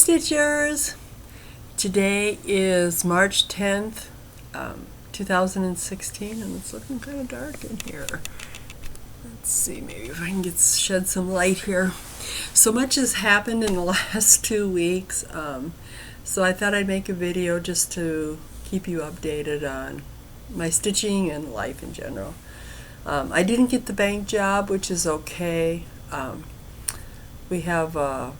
Stitchers! Today is March 10th, 2016, and it's looking kind of dark in here. Let's see, maybe if I can shed some light here. So much has happened in the last 2 weeks, so I thought I'd make a video just to keep you updated on my stitching and life in general. I didn't get the bank job, which is okay. We have a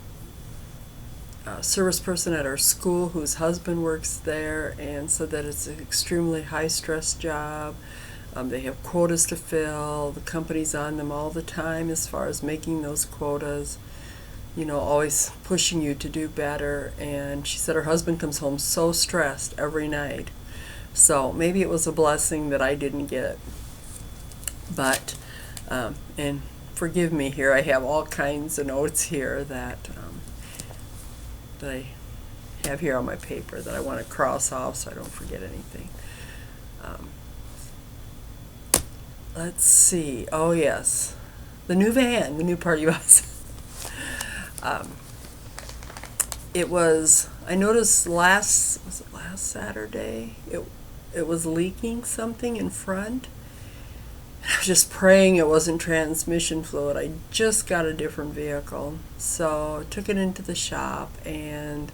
service person at our school whose husband works there and said that it's an extremely high-stress job. They have quotas to fill. The company's on them all the time as far as making those quotas, you know, always pushing you to do better. And she said her husband comes home so stressed every night. So maybe it was a blessing that I didn't get it. But, and forgive me here, I have all kinds of notes here that I have here on my paper that I want to cross off so I don't forget anything. Let's see. Oh yes, the new van, the new party bus. It was. I noticed last Saturday? It was leaking something in front. I was just praying it wasn't transmission fluid. I just got a different vehicle, so I took it into the shop and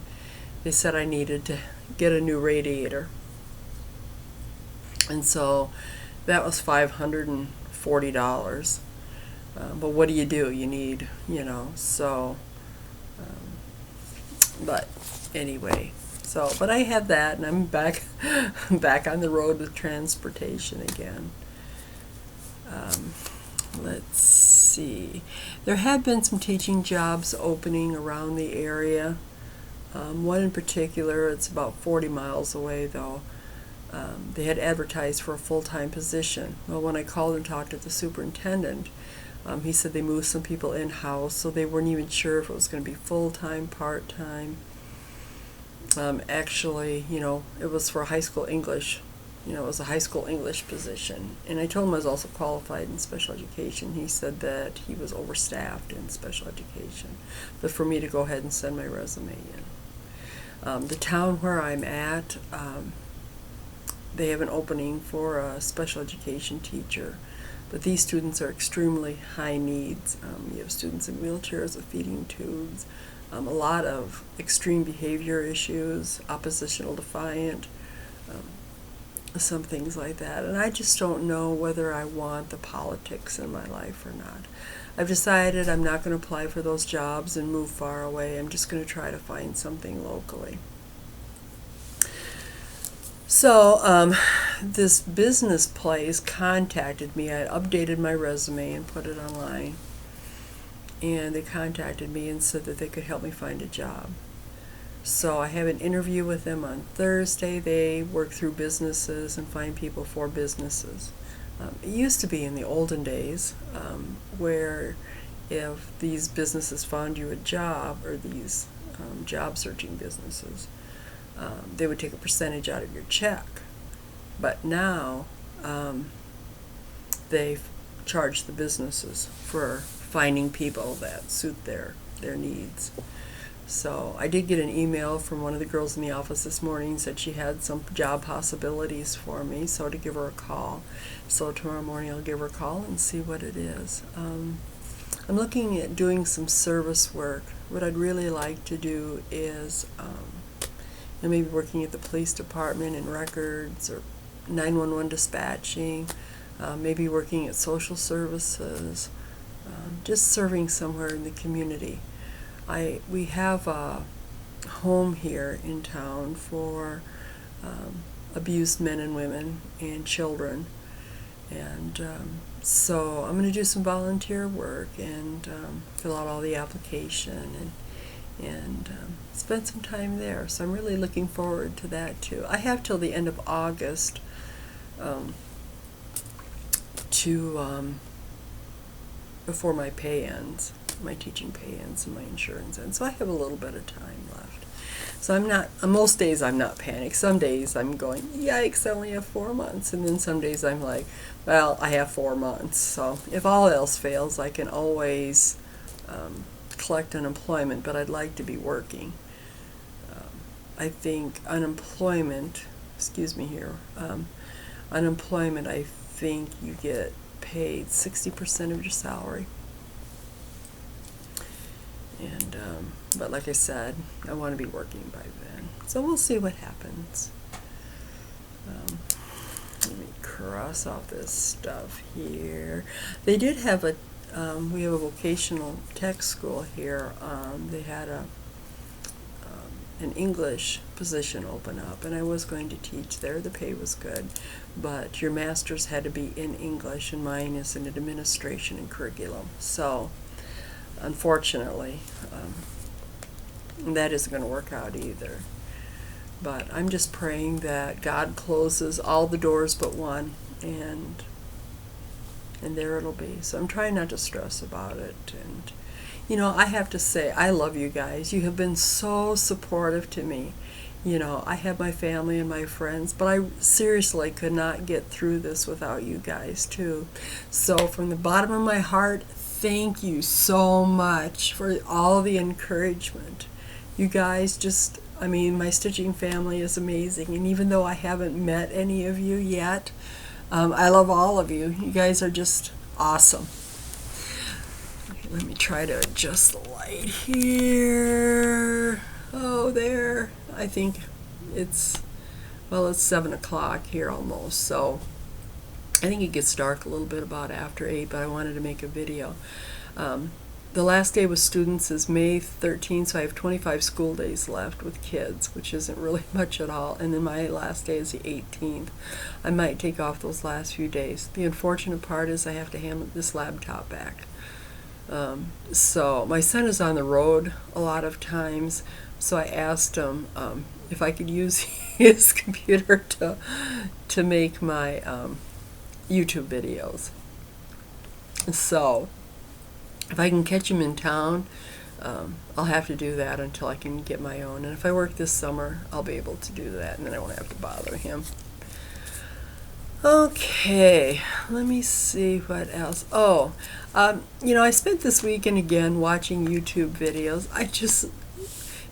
they said I needed to get a new radiator, and so that was $540. But what do? You need, so but anyway, but I had that, and I'm back back on the road with transportation again. Let's see. There have been some teaching jobs opening around the area. One in particular, it's about 40 miles away though. They had advertised for a full-time position. Well, when I called and talked to the superintendent, he said they moved some people in-house, so they weren't even sure if it was going to be full-time, part-time. Actually, it was for high school English. It was a high school English position. And I told him I was also qualified in special education. He said that he was overstaffed in special education, but for me to go ahead and send my resume in. The town where I'm at, they have an opening for a special education teacher, but these students are extremely high needs. You have students in wheelchairs with feeding tubes, a lot of extreme behavior issues, oppositional defiant, some things like that. And I just don't know whether I want the politics in my life or not. I've decided I'm not going to apply for those jobs and move far away. I'm just going to try to find something locally. So this business place contacted me. I updated my resume and put it online, and they contacted me and said that they could help me find a job. So I have an interview with them on Thursday. They work through businesses and find people for businesses. It used to be in the olden days where if these businesses found you a job, or these job searching businesses, they would take a percentage out of your check. But now they charge the businesses for finding people that suit their needs. So I did get an email from one of the girls in the office this morning, said she had some job possibilities for me, so to give her a call. So tomorrow morning I'll give her a call and see what it is. I'm looking at doing some service work. What I'd really like to do is maybe working at the police department in records, or 911 dispatching, maybe working at social services, just serving somewhere in the community. We have a home here in town for abused men and women and children, and so I'm going to do some volunteer work and fill out all the application and spend some time there. So I'm really looking forward to that too. I have till the end of August before my pay ends. My teaching pay ends and my insurance ends, so I have a little bit of time left. So most days I'm not panicked. Some days I'm going, yikes, I only have 4 months, and then some days I'm like, well, I have 4 months, so if all else fails I can always collect unemployment, but I'd like to be working. I think unemployment, excuse me here, unemployment, I think you get paid 60% of your salary. And but like I said, I want to be working by then, so we'll see what happens. Let me cross off this stuff here. They did have a we have a vocational tech school here. They had an English position open up, and I was going to teach there. The pay was good, but your master's had to be in English, and mine is in administration and curriculum. So unfortunately, that isn't going to work out either. But I'm just praying that God closes all the doors but one, and there it'll be. So I'm trying not to stress about it. And you know, I have to say, I love you guys. You have been so supportive to me. You know, I have my family and my friends, but I seriously could not get through this without you guys too. So from the bottom of my heart, thank you so much for all the encouragement. You guys just, I mean, my stitching family is amazing, and even though I haven't met any of you yet, I love all of you. You guys are just awesome. Let me try to adjust the light here. Oh, there. I think it's, well, it's 7 o'clock here almost, so I think it gets dark a little bit about after 8, but I wanted to make a video. The last day with students is May 13th, so I have 25 school days left with kids, which isn't really much at all. And then my last day is the 18th. I might take off those last few days. The unfortunate part is I have to hand this laptop back. So my son is on the road a lot of times, so I asked him if I could use his computer to make my YouTube videos. So if I can catch him in town, I'll have to do that until I can get my own. And if I work this summer, I'll be able to do that, and then I won't have to bother him. Okay, let me see what else. Oh, you know, I spent this weekend again watching YouTube videos.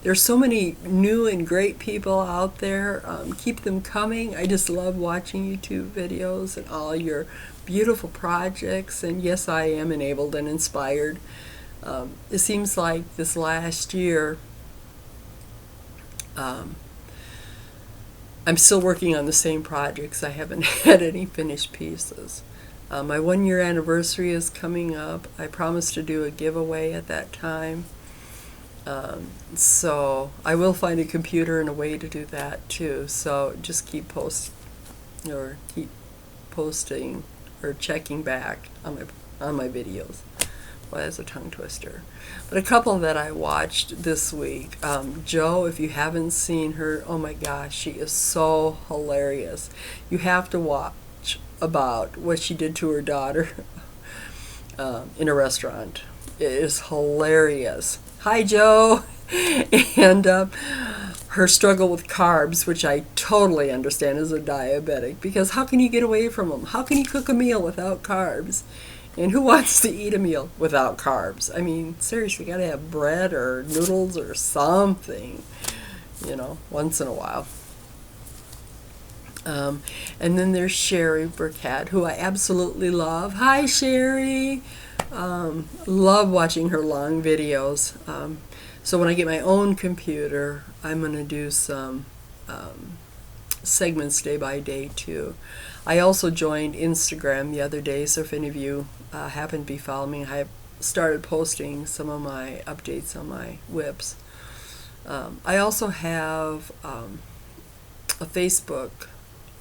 There's so many new and great people out there. Keep them coming. I just love watching YouTube videos and all your beautiful projects. And yes, I am enabled and inspired. It seems like this last year, I'm still working on the same projects. I haven't had any finished pieces. My 1-year anniversary is coming up. I promised to do a giveaway at that time. So I will find a computer and a way to do that too. So just keep posting or checking back on my videos. Well, that's a tongue twister. But a couple that I watched this week. Jo, if you haven't seen her, oh my gosh, she is so hilarious. You have to watch about what she did to her daughter in a restaurant. It is hilarious. Hi, Jo. And her struggle with carbs, which I totally understand as a diabetic, because how can you get away from them? How can you cook a meal without carbs? And who wants to eat a meal without carbs? I mean, seriously, you gotta have bread or noodles or something, you know, once in a while. And then there's Sherry Burkett, who I absolutely love. Hi, Sherry. Love watching her long videos. So when I get my own computer, I'm going to do some segments day by day too. I also joined Instagram the other day, so if any of you happen to be following me, I started posting some of my updates on my WIPS. I also have a Facebook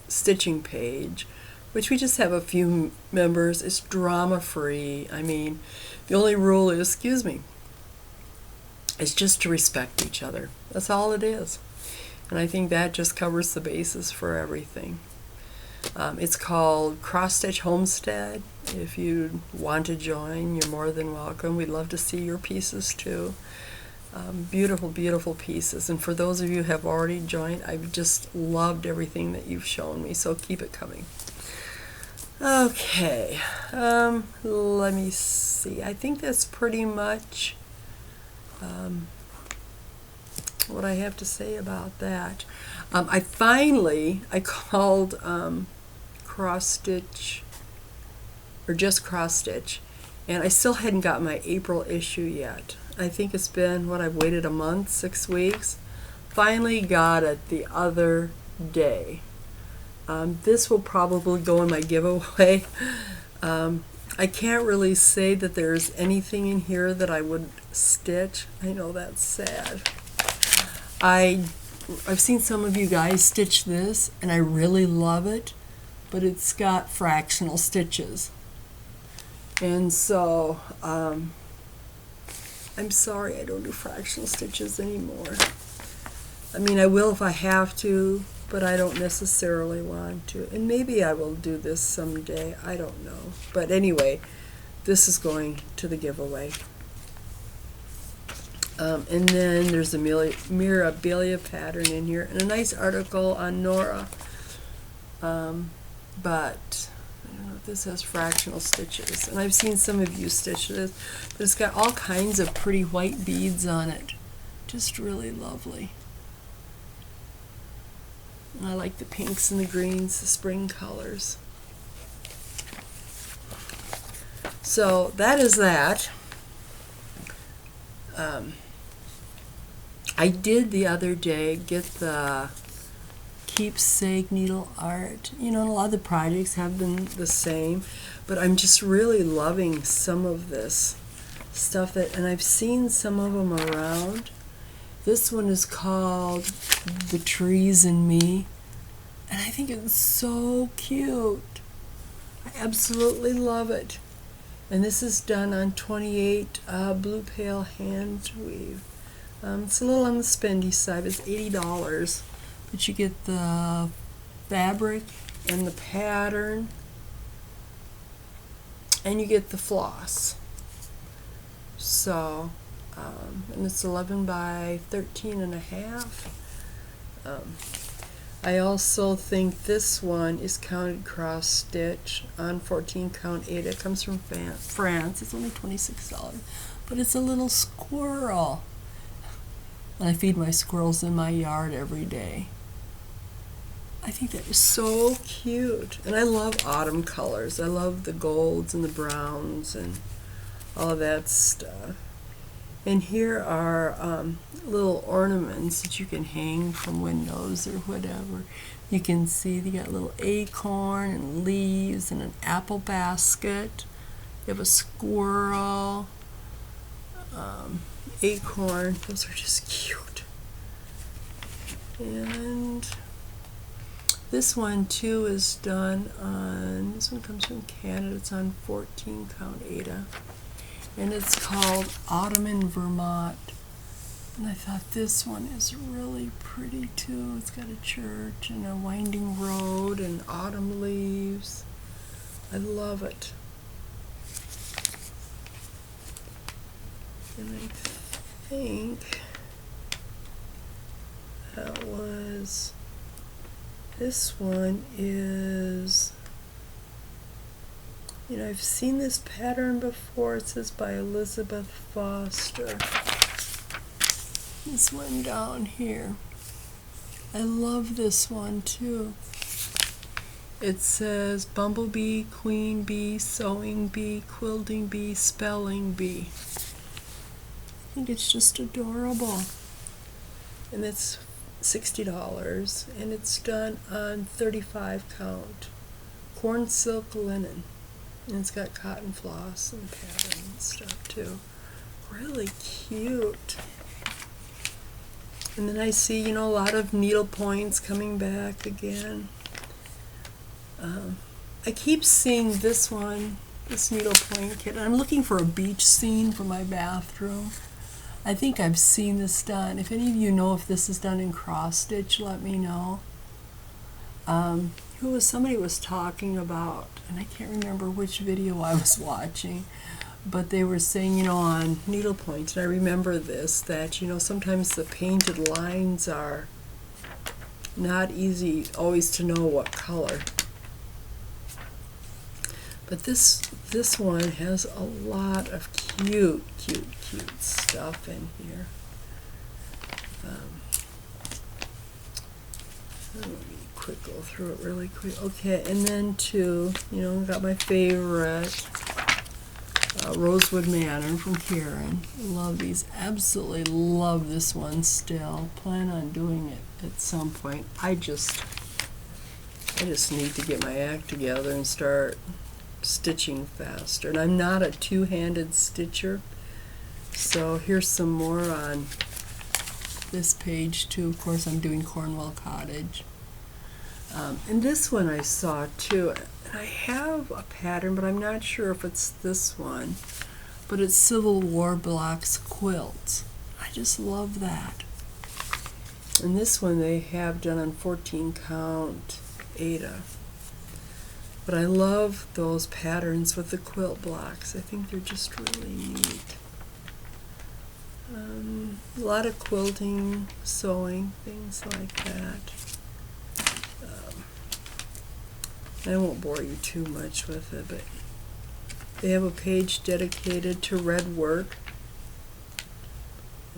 stitching page, which we just have a few members. It's drama free. I mean, the only rule is, excuse me, is just to respect each other. That's all it is. And I think that just covers the basis for everything. It's called Cross Stitch Homestead. If you want to join, you're more than welcome. We'd love to see your pieces too. Beautiful, beautiful pieces. And for those of you who have already joined, I've just loved everything that you've shown me, so keep it coming. Okay, let me see. I think that's pretty much what I have to say about that. I called cross stitch, or just cross stitch, and I still hadn't got my April issue yet. I think it's been, I've waited a month, 6 weeks. Finally got it the other day. This will probably go in my giveaway. I can't really say that there's anything in here that I would stitch. I know that's sad. I've seen some of you guys stitch this, and I really love it, but it's got fractional stitches. And so, I'm sorry I don't do fractional stitches anymore. I mean, I will if I have to, but I don't necessarily want to. And maybe I will do this someday. I don't know. But anyway, this is going to the giveaway. And then there's a Mirabilia pattern in here, and a nice article on Nora. But I don't know if this has fractional stitches. And I've seen some of you stitch this, but it's got all kinds of pretty white beads on it. Just really lovely. And I like the pinks and the greens, the spring colors. So that is that. I did the other day get the keepsake needle art. You know, a lot of the projects have been the same, but I'm just really loving some of this stuff and I've seen some of them around. This one is called The Trees and Me, and I think it's so cute. I absolutely love it. And this is done on 28 Blue Pale hand weave. It's a little on the spendy side. It's $80, but you get the fabric and the pattern, and you get the floss. So, and it's 11 by 13 and a half. I also think this one is counted cross stitch on 14 count 8. It comes from France. It's only $26, but it's a little squirrel. And I feed my squirrels in my yard every day. I think that is so cute. And I love autumn colors. I love the golds and the browns and all of that stuff. And here are little ornaments that you can hang from windows or whatever. You can see they got a little acorn and leaves and an apple basket. You have a squirrel, acorn. Those are just cute. And this one too is done on, this one comes from Canada. It's on 14 count Ada. And it's called Autumn in Vermont. And I thought this one is really pretty too. It's got a church and a winding road and autumn leaves. I love it. And I think that was, this one is, you know, I've seen this pattern before. It says by Elizabeth Foster. This one down here. I love this one too. It says bumblebee, queen bee, sewing bee, quilting bee, spelling bee. I think it's just adorable. And it's $60, and it's done on 35 count corn silk linen. And it's got cotton floss and pattern and stuff too. Really cute. And then I see, you know, a lot of needle points coming back again. I keep seeing this one, this needle point kit. I'm looking for a beach scene for my bathroom. I think I've seen this done. If any of you know if this is done in cross stitch, let me know. Somebody was talking about, and I can't remember which video I was watching, but they were saying, you know, on needlepoint, and I remember this, that, you know, sometimes the painted lines are not easy always to know what color. But this one has a lot of cute stuff in here. quick go through it really quick. Okay, and then got my favorite Rosewood Manor from Karen. Love these. Absolutely love this one still. Plan on doing it at some point. I just need to get my act together and start stitching faster. And I'm not a two-handed stitcher. So here's some more on this page too. Of course, I'm doing Cornwall Cottage. And this one I saw too. And I have a pattern, but I'm not sure if it's this one. But it's Civil War Blocks Quilts. I just love that. And this one they have done on 14 count Ada. But I love those patterns with the quilt blocks. I think they're just really neat. A lot of quilting, sewing, things like that. I won't bore you too much with it, but they have a page dedicated to red work.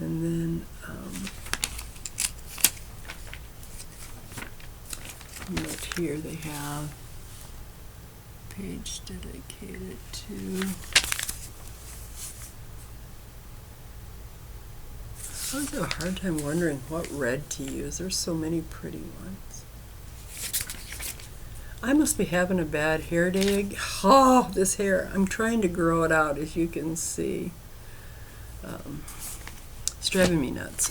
And then right here they have a page dedicated to... I always have a hard time wondering what red to use. There's so many pretty ones. I must be having a bad hair day. Oh, this hair. I'm trying to grow it out, as you can see. It's driving me nuts.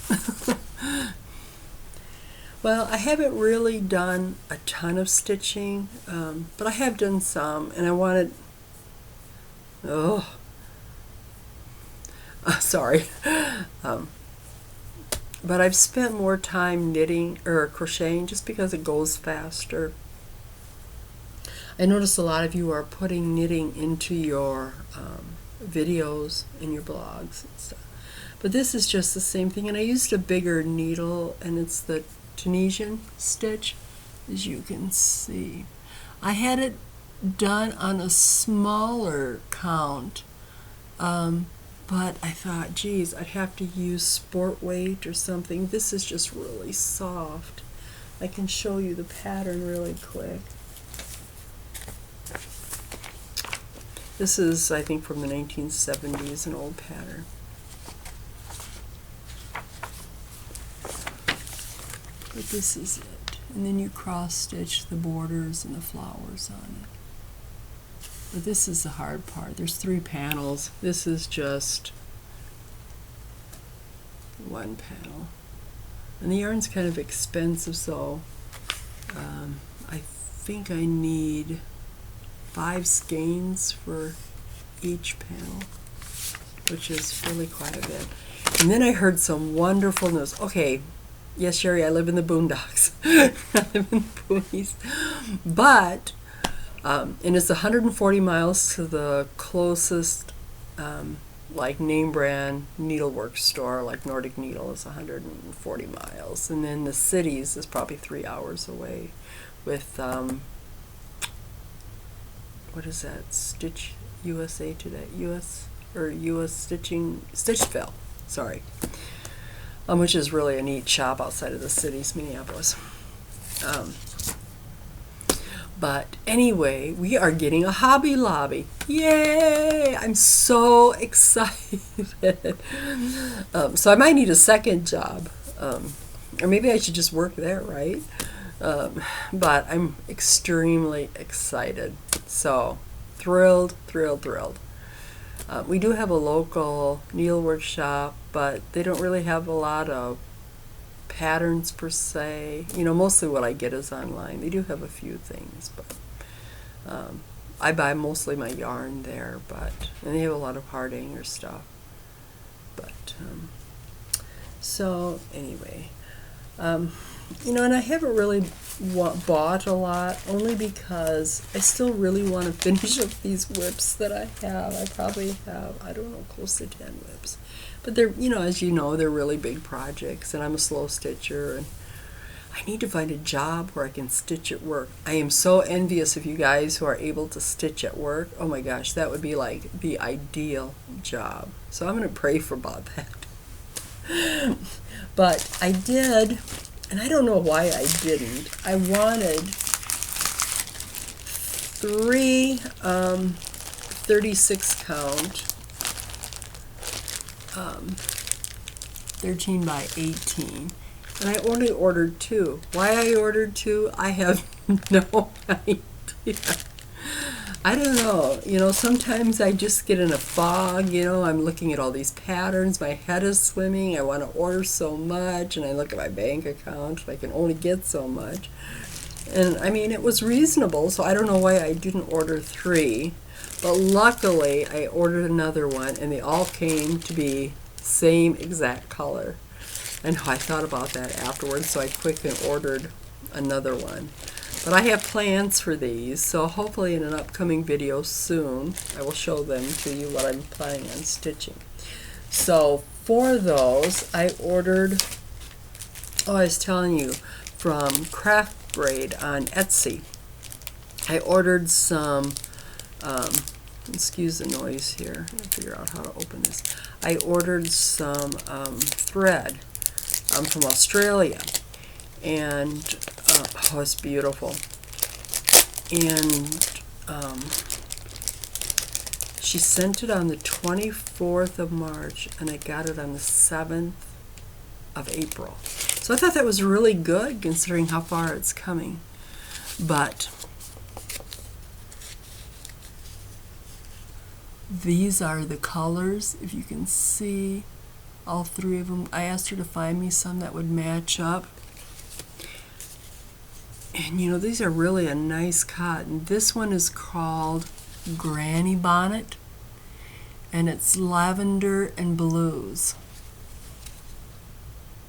Well, I haven't really done a ton of stitching, but I have done some, and I wanted... sorry. But I've spent more time knitting or crocheting just because it goes faster. I notice a lot of you are putting knitting into your videos and your blogs and stuff. But this is just the same thing, and I used a bigger needle, and it's the Tunisian stitch, as you can see. I had it done on a smaller count, but I thought, geez, I'd have to use sport weight or something. This is just really soft. I can show you the pattern really quick. This is, I think, from the 1970s, an old pattern. But this is it. And then you cross stitch the borders and the flowers on it. But this is the hard part. There's 3 panels. This is just one panel. And the yarn's kind of expensive, so I think I need 5 skeins for each panel, which is really quite a bit. And then I heard some wonderful news. Okay, yes, Sherry, I live in the boondocks. I live in the boonies. But and it's 140 miles to the closest like name brand needlework store, like Nordic Needle is 140 miles. And then the cities is probably 3 hours away with, what is that, Stitch USA Today, US Stitchville, sorry. Which is really a neat shop outside of the cities, Minneapolis. But anyway, we are getting a Hobby Lobby. Yay! I'm so excited. So I might need a second job. Or maybe I should just work there, right? But I'm extremely excited. So thrilled. We do have a local needlework shop, but they don't really have a lot of patterns per se. You know, mostly what I get is online. They do have a few things, but I buy mostly my yarn there, and they have a lot of Hardanger stuff. But so anyway, you know, and I haven't really bought a lot, only because I still really want to finish up these WIPS that I have. I probably have, I don't know, close to 10 WIPS. But they're, you know, as you know, they're really big projects, and I'm a slow stitcher, and I need to find a job where I can stitch at work. I am so envious of you guys who are able to stitch at work. Oh my gosh, that would be like the ideal job. So I'm going to pray for about that. But I did And I don't know why I didn't. I wanted 3 36 count 13 by 18, and I only ordered 2. Why I ordered 2, I have no idea. I don't know. You know, sometimes I just get in a fog. You know, I'm looking at all these patterns. My head is swimming. I want to order so much, and I look at my bank account. I can only get so much. And I mean, it was reasonable, so I don't know why I didn't order 3. But luckily, I ordered another one, and they all came to be same exact color. And I thought about that afterwards, so I quickly ordered another one. But I have plans for these, so hopefully in an upcoming video soon, I will show them to you what I'm planning on stitching. So for those, I ordered, oh, I was telling you, from Craft Braid on Etsy. I ordered some, excuse the noise here, I'll figure out how to open this. I ordered some thread from Australia, and oh, it's beautiful. And she sent it on the 24th of March, and I got it on the 7th of April. So I thought that was really good considering how far it's coming. But these are the colors, if you can see all 3 of them. I asked her to find me some that would match up. And you know, these are really a nice cotton. This one is called Granny Bonnet, and it's lavender and blues,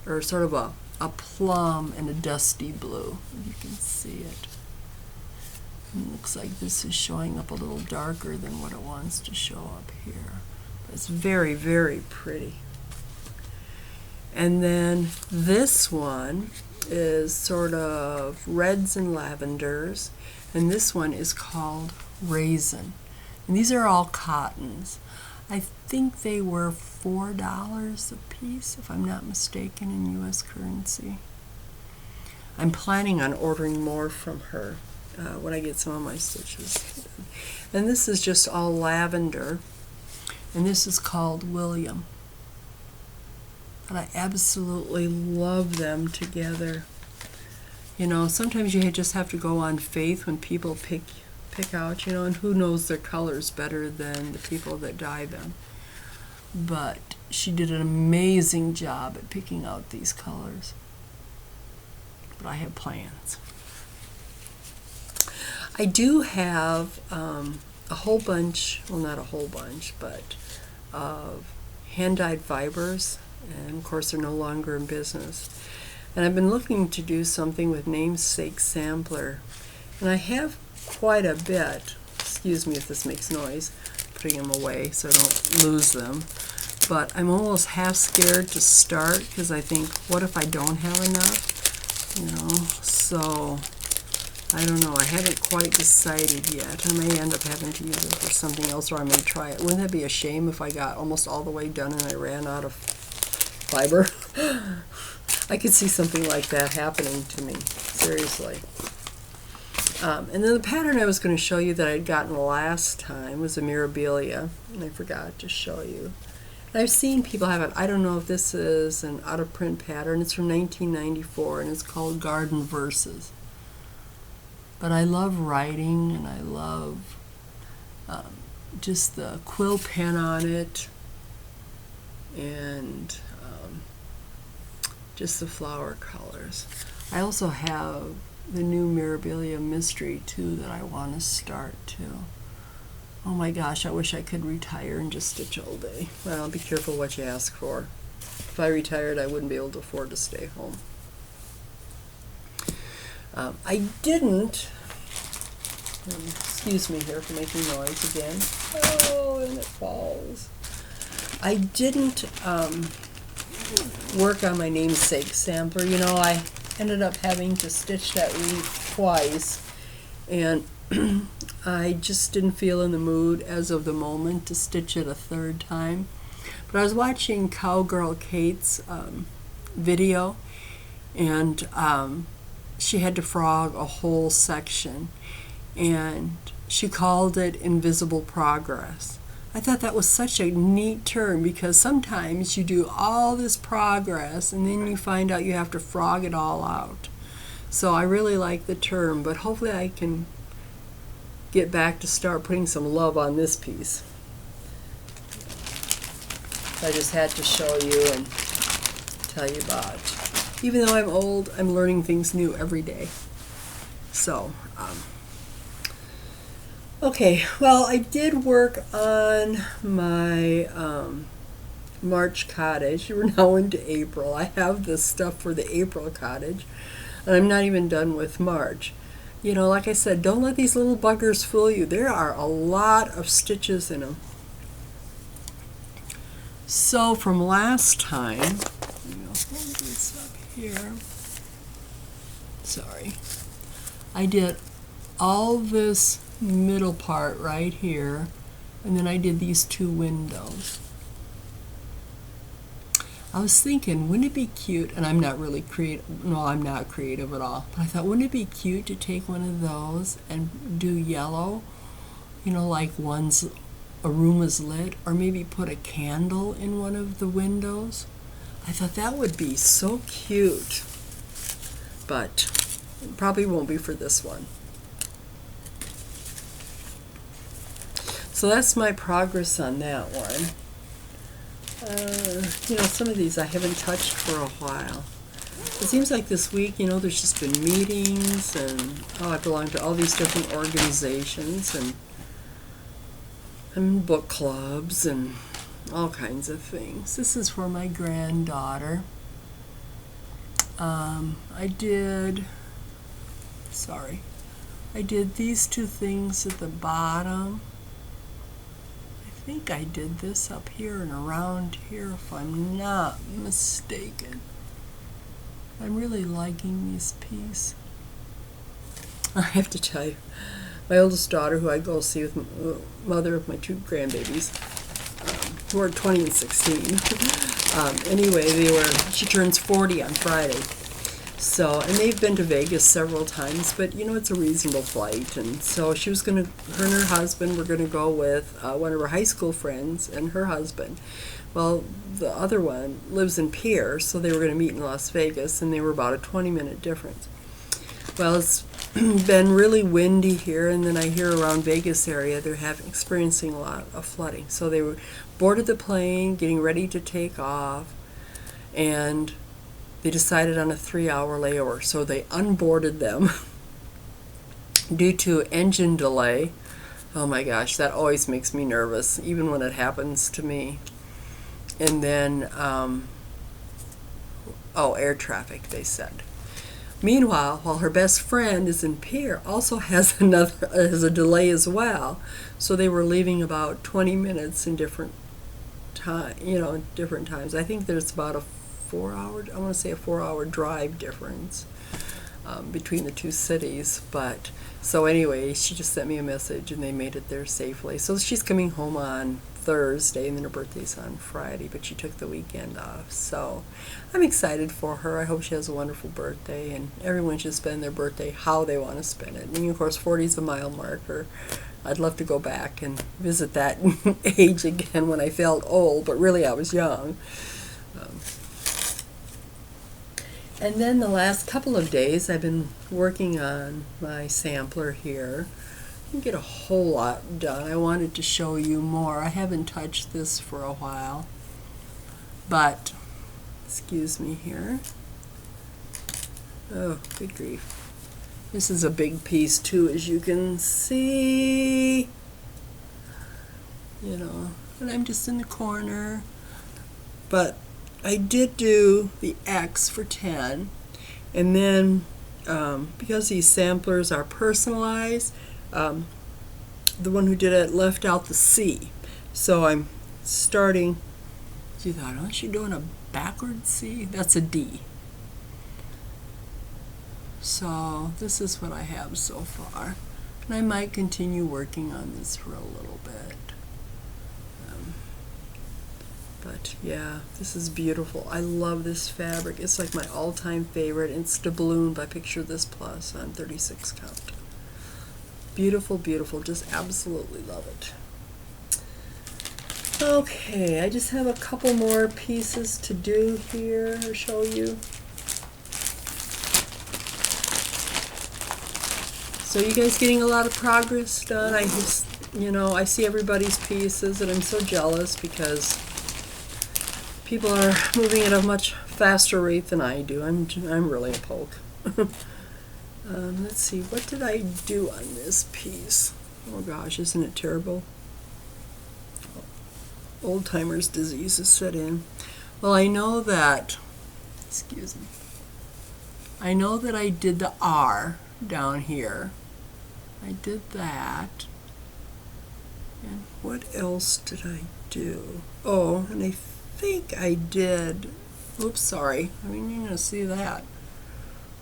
or sort of a plum and a dusty blue, if you can see it. And it looks like this is showing up a little darker than what it wants to show up here. But it's very, very pretty. And then this one is sort of reds and lavenders, and this one is called Raisin. And these are all cottons. I think they were $4 a piece, if I'm not mistaken, in US currency. I'm planning on ordering more from her when I get some of my stitches. And this is just all lavender, and this is called William. And I absolutely love them together. You know, sometimes you just have to go on faith when people pick out, you know, and who knows their colors better than the people that dye them. But she did an amazing job at picking out these colors. But I have plans. I do have a whole bunch, well, not a whole bunch, but of hand-dyed fibers. And of course they're no longer in business. And I've been looking to do something with Namesake Sampler. And I have quite a bit. Excuse me if this makes noise, putting them away so I don't lose them. But I'm almost half scared to start because I think, what if I don't have enough? You know, so I don't know. I haven't quite decided yet. I may end up having to use it for something else, or I may try it. Wouldn't that be a shame if I got almost all the way done and I ran out of fiber? I could see something like that happening to me, seriously. And then the pattern I was going to show you that I'd gotten last time was a Mirabilia, and I forgot to show you. And I've seen people have it. I don't know if this is an out-of-print pattern. It's from 1994, and it's called Garden Verses. But I love writing, and I love just the quill pen on it, and just the flower colors. I also have the new Mirabilia Mystery too that I want to start too. Oh my gosh, I wish I could retire and just stitch all day. Well, be careful what you ask for. If I retired, I wouldn't be able to afford to stay home. I didn't, excuse me here for making noise again. Oh, and it falls. I didn't work on my Namesake Sampler. You know, I ended up having to stitch that leaf twice, and I just didn't feel in the mood as of the moment to stitch it a third time. But I was watching Cowgirl Kate's video, and she had to frog a whole section, and she called it invisible progress. I thought that was such a neat term, because sometimes you do all this progress and then you find out you have to frog it all out. So I really like the term, but hopefully I can get back to start putting some love on this piece. I just had to show you and tell you about. Even though I'm old, I'm learning things new every day. So, okay, well, I did work on my March cottage. We're now into April. I have this stuff for the April cottage, and I'm not even done with March. You know, like I said, don't let these little buggers fool you. There are a lot of stitches in them. So from last time, hold this up here. Sorry. I did all this middle part right here, and then I did these two windows. I was thinking, wouldn't it be cute, and I'm not really creative, no, I'm not creative at all, but I thought, wouldn't it be cute to take one of those and do yellow, you know, like a room is lit, or maybe put a candle in one of the windows. I thought that would be so cute, but it probably won't be for this one. So that's my progress on that one. You know, some of these I haven't touched for a while. It seems like this week, you know, there's just been meetings, and I belong to all these different organizations and book clubs and all kinds of things. This is for my granddaughter. I did these two things at the bottom. I think I did this up here and around here, if I'm not mistaken. I'm really liking this piece. I have to tell you, my oldest daughter, who I go see with mother of my two grandbabies, who are 20 and 16. Anyway, she turns 40 on Friday. So, and they've been to Vegas several times, but you know, it's a reasonable flight. And so she was her and her husband were gonna go with one of her high school friends and her husband. Well, the other one lives in Pierre, so they were gonna meet in Las Vegas, and they were about a 20-minute difference. Well, it's been really windy here, and then I hear around Vegas area they're experiencing a lot of flooding. So they boarded the plane, getting ready to take off, and they decided on a 3-hour layover. So they unboarded them due to engine delay. Oh my gosh, that always makes me nervous, even when it happens to me. And then, air traffic, they said. Meanwhile, while her best friend is in Pierre, also has a delay as well. So they were leaving about 20 minutes in different times. I think there's about a 4-hour drive difference between the two cities. But so anyway, she just sent me a message, and they made it there safely. So she's coming home on Thursday, and then her birthday's on Friday, but she took the weekend off. So I'm excited for her. I hope she has a wonderful birthday, and everyone should spend their birthday how they want to spend it. And of course, 40 is a mile marker. I'd love to go back and visit that age again when I felt old, but really I was young. And then the last couple of days I've been working on my sampler here. I didn't get a whole lot done. I wanted to show you more. I haven't touched this for a while, but excuse me here. Oh, good grief. This is a big piece too, as you can see. You know, and I'm just in the corner. But I did do the X for 10, and then because these samplers are personalized, the one who did it left out the C. So I'm starting, you thought, oh, is she doing a backward C? That's a D. So this is what I have so far. And I might continue working on this for a little bit. But yeah, this is beautiful. I love this fabric. It's like my all-time favorite. It's doubloon by Picture This Plus on 36 count. Beautiful, beautiful. Just absolutely love it. Okay, I just have a couple more pieces to do here or show you. So you guys getting a lot of progress done? I just, you know, I see everybody's pieces and I'm so jealous because people are moving at a much faster rate than I do. I'm really a poke. Let's see, what did I do on this piece? Oh gosh, isn't it terrible? Old-timer's disease is set in. Well, I know that, excuse me, I know that I did the R down here. I did that. And what else did I do? Oh, and I think I did, oops, sorry, I mean, you're going to see that.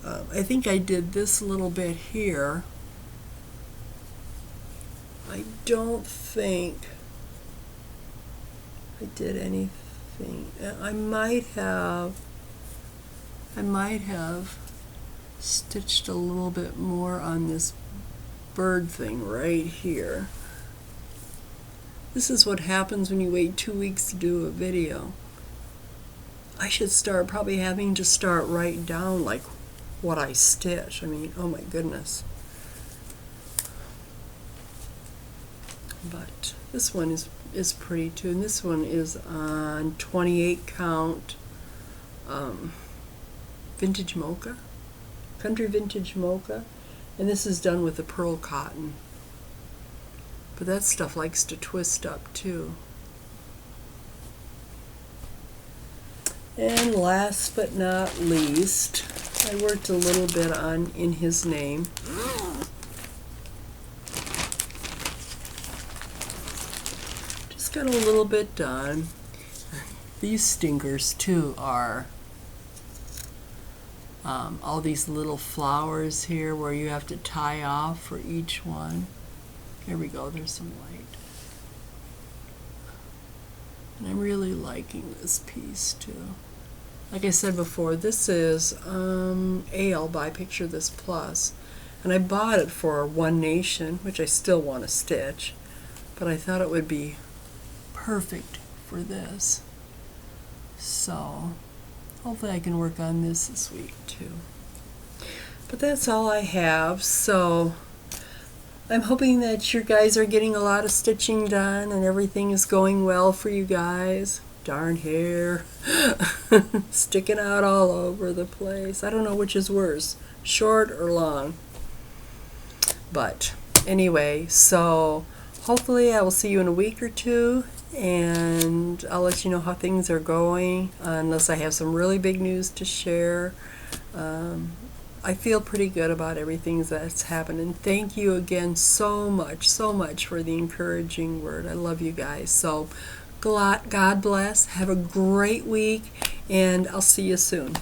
I think I did this little bit here. I don't think I did anything. I might have stitched a little bit more on this bird thing right here. This is what happens when you wait 2 weeks to do a video. I should start probably having to start writing down like what I stitch. I mean, oh my goodness. But this one is pretty too, and this one is on 28 count vintage mocha, country vintage mocha, and this is done with the pearl cotton. But that stuff likes to twist up too. And last but not least, I worked a little bit on In His Name. Just got a little bit done. These stinkers too are all these little flowers here where you have to tie off for each one. Here we go, there's some light. And I'm really liking this piece too. Like I said before, this is Ale by Picture This Plus. And I bought it for One Nation, which I still want to stitch. But I thought it would be perfect for this. So hopefully I can work on this week too. But that's all I have. So I'm hoping that you guys are getting a lot of stitching done and everything is going well for you guys. Darn hair. Sticking out all over the place. I don't know which is worse, short or long. But anyway, so hopefully I will see you in a week or two, and I'll let you know how things are going, unless I have some really big news to share. I feel pretty good about everything that's happening. Thank you again so much for the encouraging word. I love you guys. So God bless. Have a great week, and I'll see you soon.